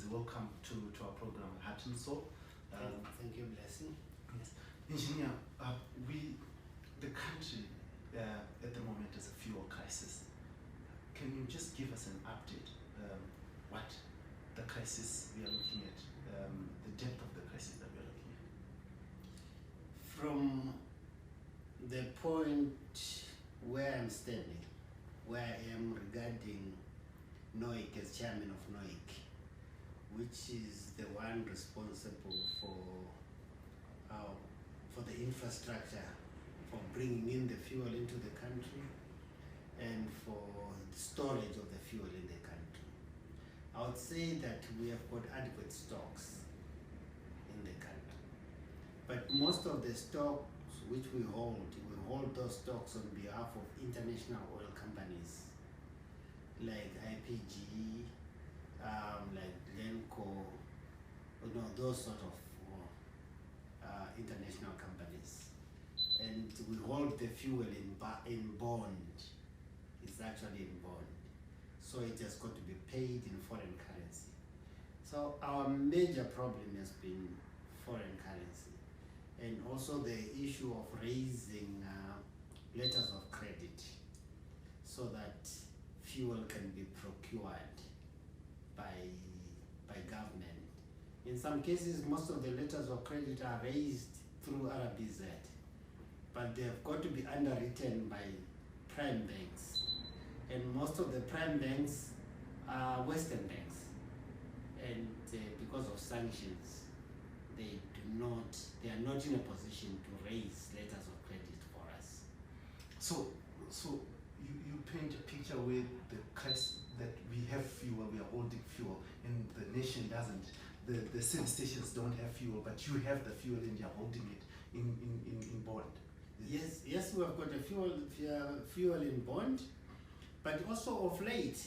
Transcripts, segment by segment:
welcome to our program, Heart and Soul. Thank you, Blessing. Yes. Engineer, the country at the moment is a fuel crisis. Can you just give us an update what the crisis we are looking at, the depth of the crisis that we are looking at? From the point where I'm standing, where I am regarding Noic as chairman of Noic, which is the one responsible for the infrastructure, for bringing in the fuel into the country and for the storage of the fuel in the country. I would say that we have got adequate stocks in the country. But most of the stocks which we hold those stocks on behalf of international oil companies like IPG, like Glencore, those sort of international companies. And we hold the fuel in bond. It's actually in bond. So it has got to be paid in foreign currency. So our major problem has been foreign currency. And also the issue of raising letters of credit so that fuel can be procured by government. In some cases, most of the letters of credit are raised through RBZ, but they have got to be underwritten by prime banks. And most of the prime banks are Western banks. And because of sanctions, they are not in a position to raise letters of credit for us. So you paint a picture where the crisis that we have fuel, we are holding fuel, and the nation doesn't. The service stations don't have fuel, but you have the fuel and you're holding it in bond. Yes, we have got a fuel in bond, but also of late,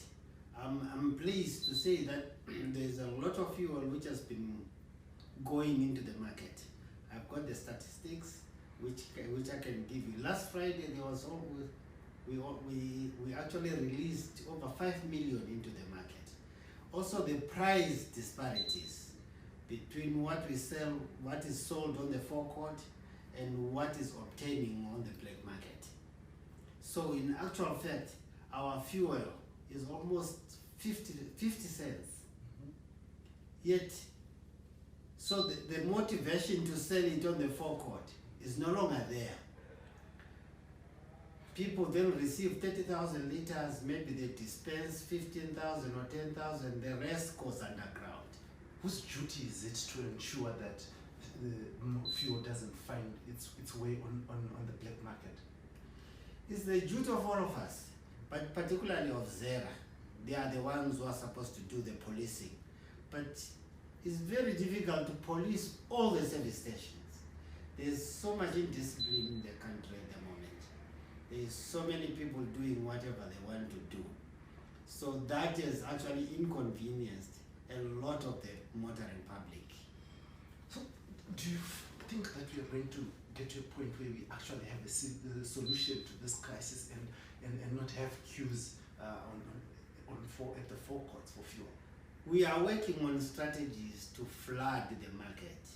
I'm pleased to say that there's a lot of fuel which has been going into the market. I've got the statistics which I can give you. Last Friday there was we actually released over 5 million into the market. Also the price disparities between what we sell, what is sold on the forecourt and what is obtaining on the black market. So in actual fact, our fuel is almost 50 cents. Mm-hmm. Yet, so the motivation to sell it on the forecourt is no longer there. People then receive 30,000 liters, maybe they dispense 15,000 or 10,000, the rest goes underground. Whose duty is it to ensure that the fuel doesn't find its way on the black market? It's the duty of all of us, but particularly of ZERA. They are the ones who are supposed to do the policing. But it's very difficult to police all the service stations. There's so much indiscipline in the country at the moment. There's so many people doing whatever they want to do. So that has actually inconvenienced a lot of the motoring public. So do you think that we are going to get to a point where we actually have a solution to this crisis and not have queues at the forecourts for fuel? We are working on strategies to flood the market.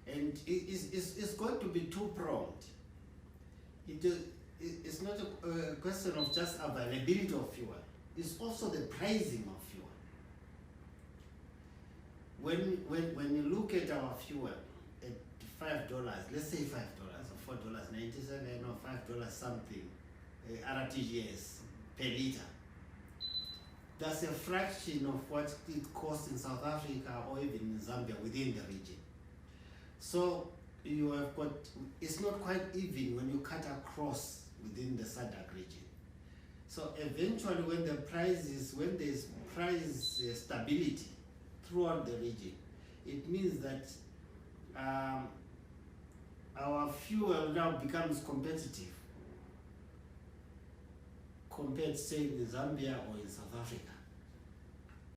Mm-hmm. And it's going to be two-pronged. It's not a question of just availability of fuel. It's also the pricing of fuel. When you look at our fuel at $5, let's say $5 or $4.97 or $5 something, RTGS per liter, that's a fraction of what it costs in South Africa or even in Zambia within the region. So you have got, it's not quite even when you cut across within the SADC region. So eventually when there's price stability throughout the region, it means that our fuel now becomes competitive compared, say, in Zambia or in South Africa.